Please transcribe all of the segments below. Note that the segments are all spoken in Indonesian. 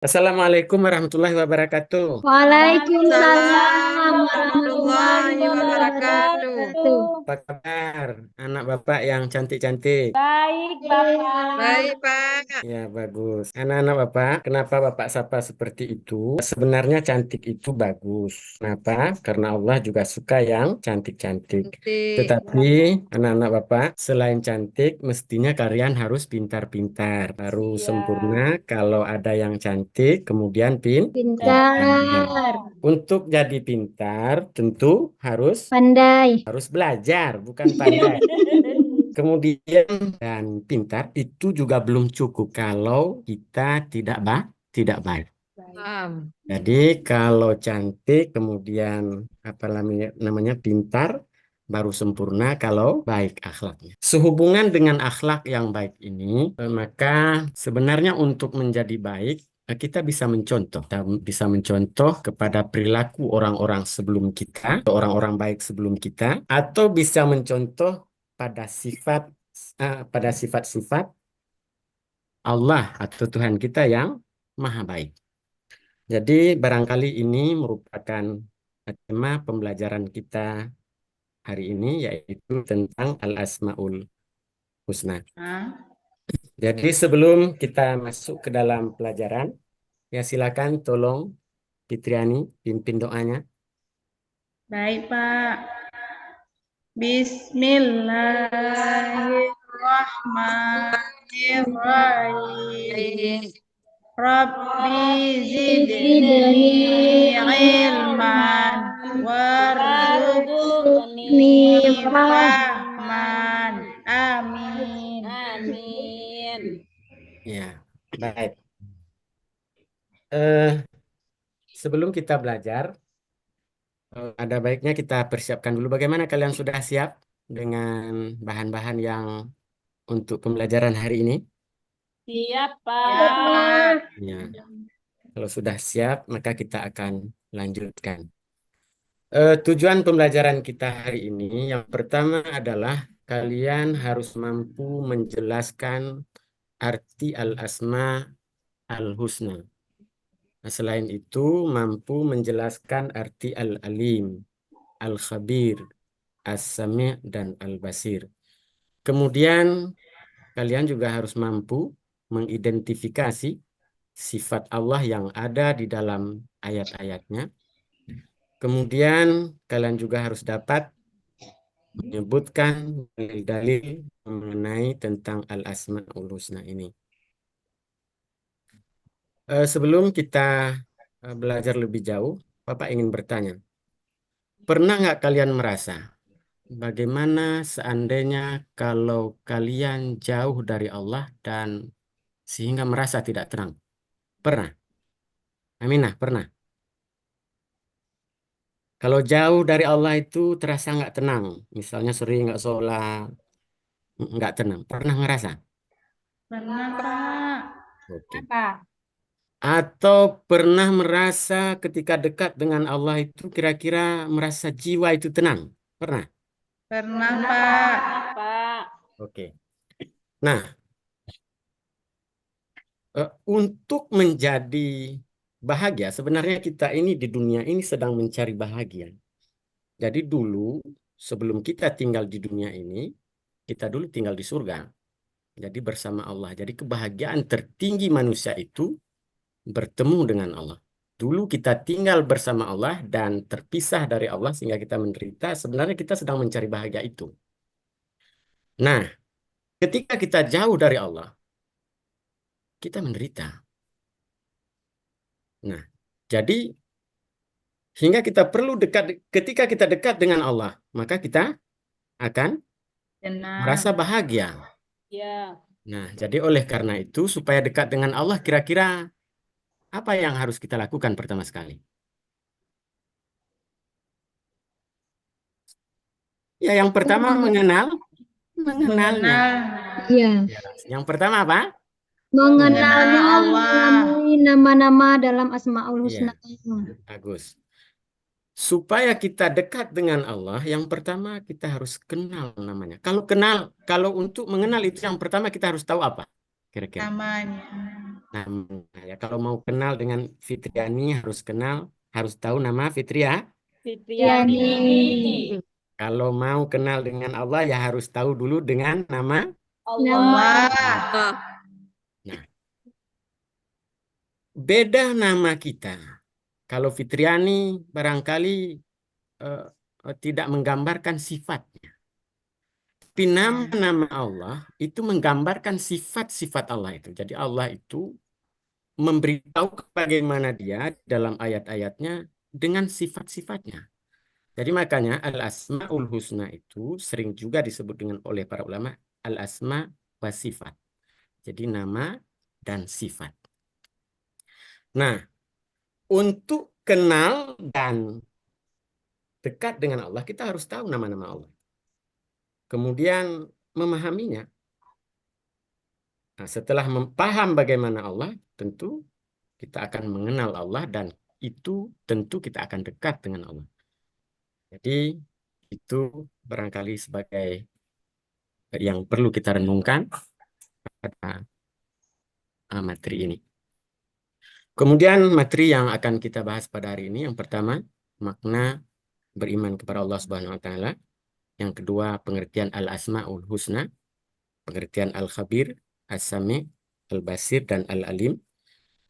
Assalamualaikum warahmatullahi wabarakatuh. Waalaikumsalam Salam warahmatullahi warahmatullahi wabarakatuh. wabarakatuh. Apa kabar anak bapak yang cantik-cantik? Baik, Bapak. Baik, Pak. Ya, bagus. Anak-anak bapak, kenapa bapak sapa seperti itu? Sebenarnya cantik itu bagus. Kenapa? Karena Allah juga suka yang cantik-cantik. Cantik. Tetapi anak-anak bapak, selain cantik, mestinya kalian harus pintar-pintar. Harus sempurna kalau ada yang cantik, kemudian pintar. Pintar, Untuk jadi pintar, tentu harus pandai. harus belajar, bukan pandai. Kemudian dan pintar itu juga belum cukup kalau kita tidak baik. Paham. Jadi kalau cantik kemudian apa namanya pintar baru sempurna kalau baik akhlaknya. Sehubungan dengan akhlak yang baik ini, maka sebenarnya untuk menjadi baik kita bisa mencontoh. Kita bisa mencontoh kepada perilaku orang-orang sebelum kita, orang-orang baik sebelum kita, atau bisa mencontoh pada sifat-sifat Allah atau Tuhan kita yang maha baik. Jadi barangkali ini merupakan tema pembelajaran kita hari ini yaitu tentang Al-Asmaul Husna. Jadi sebelum kita masuk ke dalam pelajaran, ya silakan tolong Fitriani pimpin doanya. Baik, Pak. Bismillahirrahmanirrahim. Baik. Rabbi zidni ilman warzuqni fahman. Amin. Ya, baik. Eh, Sebelum kita belajar, ada baiknya kita persiapkan dulu bagaimana kalian sudah siap dengan bahan-bahan yang untuk pembelajaran hari ini? Siap, Ya, Pak. Pak. Ya, kalau sudah siap, maka kita akan lanjutkan. Tujuan pembelajaran kita hari ini yang pertama adalah kalian harus mampu menjelaskan arti al-asma al-husna. Nah, selain itu, mampu menjelaskan arti al-alim, al-khabir, as-sami' dan al-basir. Kemudian, kalian juga harus mampu mengidentifikasi sifat Allah yang ada di dalam ayat-ayatnya. Kemudian, kalian juga harus dapat menyebutkan dalil-dalil mengenai tentang al-asma'ul husna ini. Sebelum kita belajar lebih jauh, Bapak ingin bertanya, pernah nggak kalian merasa bagaimana seandainya kalau kalian jauh dari Allah dan sehingga merasa tidak tenang? Pernah? Aminah, pernah? Kalau jauh dari Allah itu terasa nggak tenang, misalnya sering nggak sholat, nggak tenang. Pernah ngerasa? Pernah, Pak. Oke. Apa? Atau pernah merasa ketika dekat dengan Allah itu kira-kira merasa jiwa itu tenang? Pernah? Pernah, Pak. Oke. Nah, untuk menjadi bahagia, sebenarnya kita ini di dunia ini sedang mencari bahagia. Jadi dulu, sebelum kita tinggal di dunia ini, kita dulu tinggal di surga. Jadi bersama Allah. Jadi kebahagiaan tertinggi manusia itu bertemu dengan Allah. Dulu kita tinggal bersama Allah dan terpisah dari Allah sehingga kita menderita. Sebenarnya kita sedang mencari bahagia itu. Nah, ketika kita jauh dari Allah, kita menderita. Nah, jadi hingga kita perlu dekat, ketika kita dekat dengan Allah, maka kita akan Tenang. merasa bahagia. Ya. Nah, jadi oleh karena itu, supaya dekat dengan Allah, kira-kira apa yang harus kita lakukan pertama sekali? Ya, yang pertama mengenalnya. Mengenal. Iya, Ya, yang pertama apa? Mengenal mengenalnya, Allah. mengenali nama-nama dalam Asmaul Husna. Iya, bagus. Supaya kita dekat dengan Allah, yang pertama kita harus kenal namanya. Kalau untuk mengenal itu yang pertama kita harus tahu apa? kira-kira? Namanya. Namanya. Ya, kalau mau kenal dengan Fitriani harus tahu nama Fitria. Fitriani. Kalau mau kenal dengan Allah ya harus tahu dulu dengan nama. Allah. Allah. Nah, beda nama kita. Kalau Fitriani barangkali eh, tidak menggambarkan sifatnya. Tapi nama-nama Allah itu menggambarkan sifat-sifat Allah itu. Jadi Allah itu memberitahu bagaimana dia dalam ayat-ayatnya dengan sifat-sifatnya. Jadi makanya al-asmaul husna itu sering juga disebut dengan oleh para ulama al-asma wa sifat. Jadi nama dan sifat. Nah, untuk kenal dan dekat dengan Allah, kita harus tahu nama-nama Allah. Kemudian memahaminya. Nah, setelah paham bagaimana Allah, tentu kita akan mengenal Allah dan itu tentu kita akan dekat dengan Allah. Jadi itu barangkali sebagai yang perlu kita renungkan pada materi ini. Kemudian materi yang akan kita bahas pada hari ini, yang pertama makna beriman kepada Allah Subhanahu wa taala. Yang kedua, pengertian al-asmaul husna, pengertian al-khabir, as-sami, al-basir dan al-alim.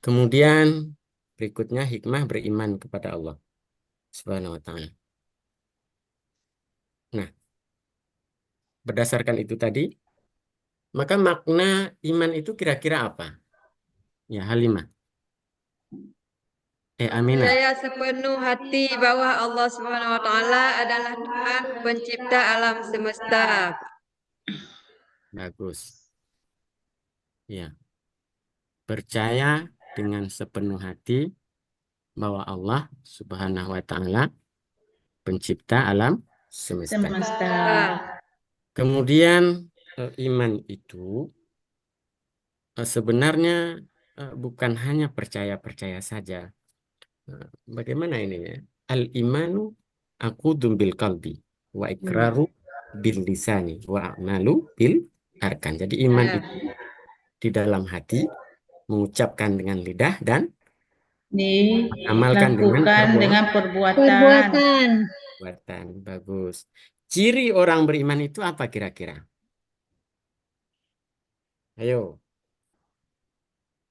Kemudian berikutnya hikmah beriman kepada Allah Subhanahu wa taala. Nah, berdasarkan itu tadi, maka makna iman itu kira-kira apa? Ya, Halimah. Aminah. Percaya sepenuh hati bahwa Allah Subhanahu wa taala adalah Tuhan pencipta alam semesta. Bagus. Ya, percaya dengan sepenuh hati bahwa Allah Subhanahu wa taala pencipta alam semesta. Semesta. Kemudian iman itu sebenarnya bukan hanya percaya-percaya saja. Bagaimana ini ya? Al-imanu aqudun bil qalbi wa ikraru bil lisani wa a'malu bil arkan. Jadi iman Ya. itu di dalam hati, mengucapkan dengan lidah dan amalkan Dilakukan dengan perbuatan. Perbuatan. perbuatan. Bagus. Ciri orang beriman itu apa kira-kira? Ayo.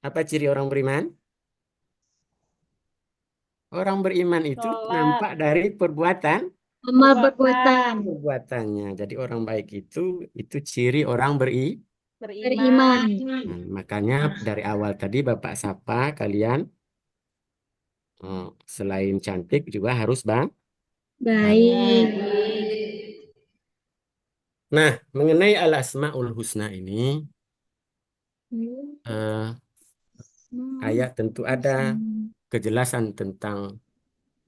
Apa ciri orang beriman? Orang beriman itu Sholat. nampak dari perbuatan Amal perbuatan. perbuatannya. Jadi orang baik itu ciri orang Beriman. Nah, makanya dari awal tadi Bapak sapa kalian selain cantik juga harus Baik. Nah, mengenai al-asmaul husna ini ayat tentu ada kejelasan tentang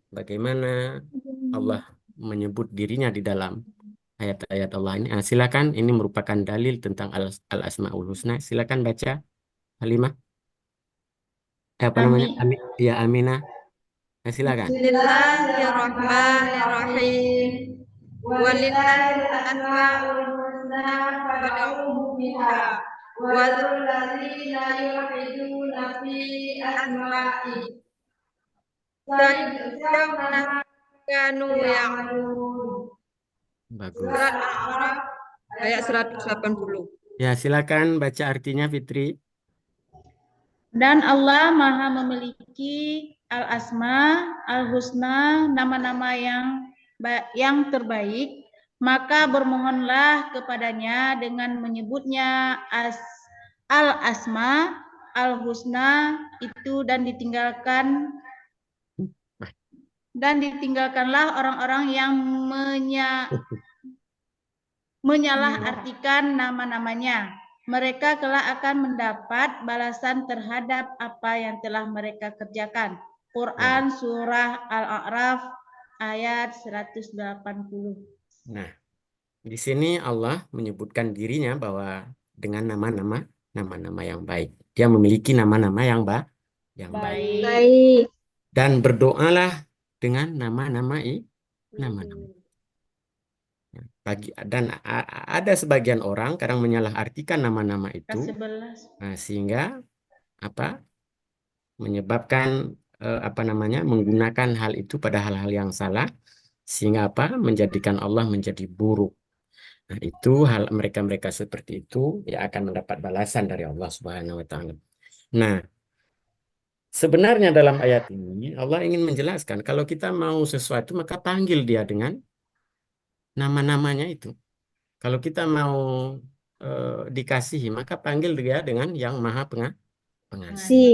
bagaimana Allah menyebut dirinya di dalam ayat-ayat Allah ini. Silakan, ini merupakan dalil tentang al-asmaul husna. Silakan baca, Halimah. Apa namanya? Ya, Aminah. Silakan. Bismillahirrahmanirrahim. Walillahil asmaul husna fad'uuhu biha wa dzul ladzina yulhiduna fi asma'ihi sayajzawna kanu ya'malun. Bagus. Surat Al-A'raf ayat 180. Ya, silakan baca artinya, Fitri. Dan Allah Maha memiliki al-asma, al-husna, nama-nama yang terbaik, maka bermohonlah kepadanya dengan menyebutnya al-asma, al-husna itu dan ditinggalkanlah orang-orang yang menyalahartikan nama-namanya. Mereka kelak akan mendapat balasan terhadap apa yang telah mereka kerjakan. Quran Surah Al-A'raf ayat 180. Nah, di sini Allah menyebutkan dirinya bahwa dengan nama-nama yang baik. Dia memiliki nama-nama yang baik. Baik. Dan berdoalah dengan nama-nama. dan ada sebagian orang kadang menyalahartikan nama-nama itu, Ke-11. sehingga apa menyebabkan apa namanya menggunakan hal itu pada hal-hal yang salah, sehingga apa menjadikan Allah menjadi buruk. Nah, itu hal mereka-mereka seperti itu ya akan mendapat balasan dari Allah Subhanahu wa taala. Nah, sebenarnya dalam ayat ini Allah ingin menjelaskan kalau kita mau sesuatu maka panggil dia dengan nama-namanya itu. Kalau kita mau dikasihi maka panggil dia dengan yang Maha Pengasih. Si.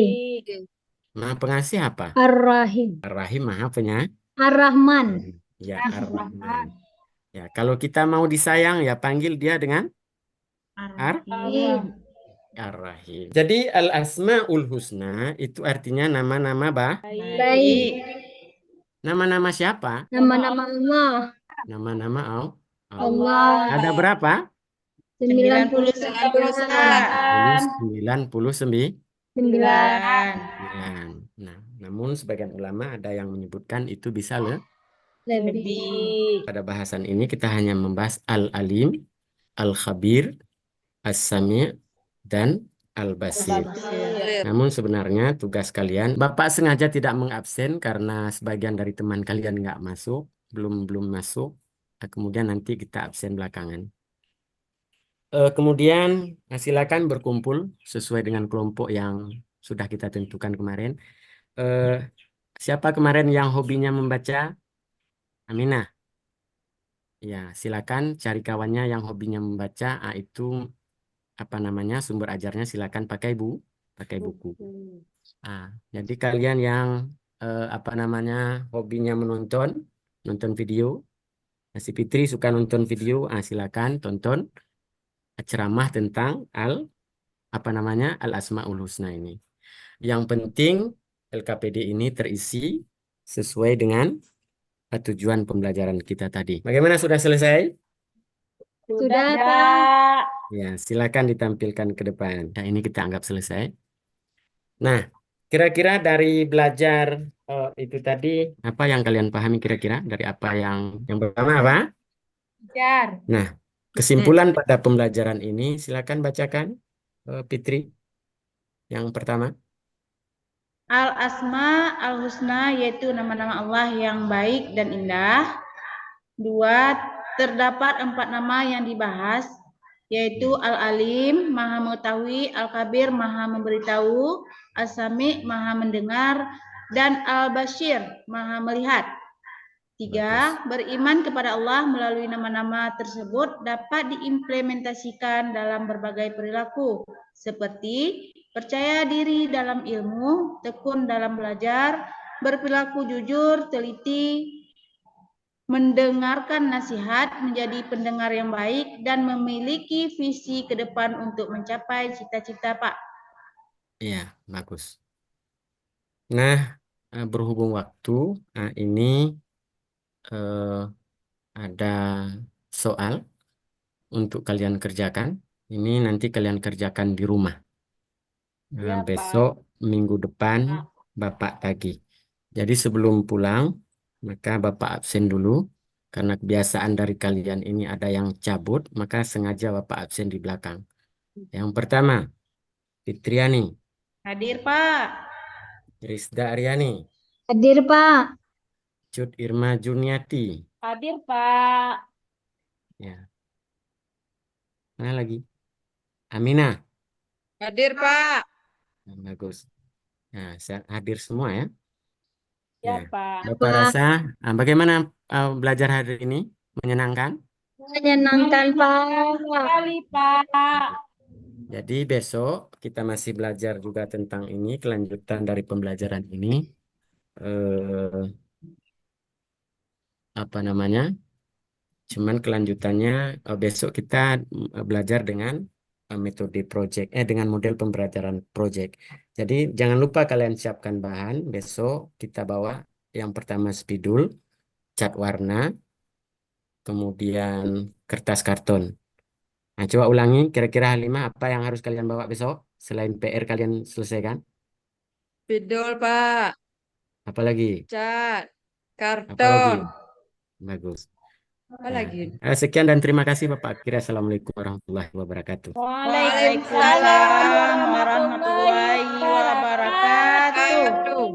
Maha Pengasih apa? Ar-Rahim. Ar-Rahim Maha Penyayang. Ar-Rahman. Ya, Ar-Rahman. Ya, kalau kita mau disayang ya panggil dia dengan Ar-Rahim. Ar-Rahim. Jadi Al-Asmaul Husna itu artinya nama-nama Baik. nama-nama siapa? Nama-nama Allah. Nama-nama Allah. Ada berapa? 99. 99. 9. Nah, namun sebagian ulama ada yang menyebutkan itu bisa Lebih. pada bahasan ini kita hanya membahas Al-Alim, Al-Khabir, As-Sami' dan Al-Basir. Namun sebenarnya tugas kalian, Bapak sengaja tidak mengabsen karena sebagian dari teman kalian nggak masuk, belum masuk. Kemudian nanti kita absen belakangan. Kemudian silakan berkumpul sesuai dengan kelompok yang sudah kita tentukan kemarin. Siapa kemarin yang hobinya membaca? Aminah. Ya, silakan cari kawannya yang hobinya membaca. Itu apa namanya sumber ajarnya silakan pakai buku. Jadi kalian yang apa namanya hobinya nonton video. Si Fitri suka nonton video, silakan tonton ceramah tentang apa namanya Al-Asmaul Husna ini. Yang penting LKPD ini terisi sesuai dengan tujuan pembelajaran kita tadi. Bagaimana sudah selesai? Sudah, Pak. Ya, silakan ditampilkan ke depan. Nah, ini kita anggap selesai. Nah, kira-kira dari belajar itu tadi, apa yang kalian pahami kira-kira dari apa yang pertama apa? Nah, kesimpulan pada pembelajaran ini, silakan bacakan, Fitri, yang pertama. Al-Asma Al-Husna yaitu nama-nama Allah yang baik dan indah. 2. Terdapat 4 nama yang dibahas, yaitu Al-Alim, Maha mengetahui, Al-Kabir, Maha memberitahu, As-Sami, Maha mendengar, dan Al-Bashir, Maha melihat. 3. Beriman kepada Allah melalui nama-nama tersebut dapat diimplementasikan dalam berbagai perilaku, seperti percaya diri dalam ilmu, tekun dalam belajar, berperilaku jujur, teliti, mendengarkan nasihat, menjadi pendengar yang baik, dan memiliki visi ke depan untuk mencapai cita-cita, Pak. Iya, bagus. Nah, berhubung waktu, ini ada soal untuk kalian kerjakan. Ini nanti kalian kerjakan di rumah. Besok, minggu depan, Bapak tagih. Jadi sebelum pulang, maka Bapak absen dulu. Karena kebiasaan dari kalian ini ada yang cabut, maka sengaja Bapak absen di belakang. Yang pertama, Fitriani, Hadir, Pak. Rizda Aryani, Hadir, Pak. Cut Irma Juniati. Hadir, Pak. Ya. Mana lagi? Aminah. Hadir, Pak. Bagus. Nah, saya hadir semua ya. Ya, Ya. Pak. Bapak rasa bagaimana belajar hari ini? Menyenangkan? Menyenangkan, Pak. Sekali, Pak. Jadi besok kita masih belajar juga tentang ini, kelanjutan dari pembelajaran ini. Eh, apa namanya? Cuman kelanjutannya besok kita belajar dengan metode project, dengan model pembelajaran project. Jadi jangan lupa kalian siapkan bahan. Besok kita bawa yang pertama spidol, cat warna, kemudian kertas karton. Nah, coba ulangi kira-kira Halimah apa yang harus kalian bawa besok selain PR kalian selesaikan? Spidol, Pak. Apa lagi? Cat. Apa lagi? Karton. Bagus. Apa lagi? Sekian dan terima kasih Bapak Akira. Assalamualaikum warahmatullahi wabarakatuh. Waalaikumsalam warahmatullahi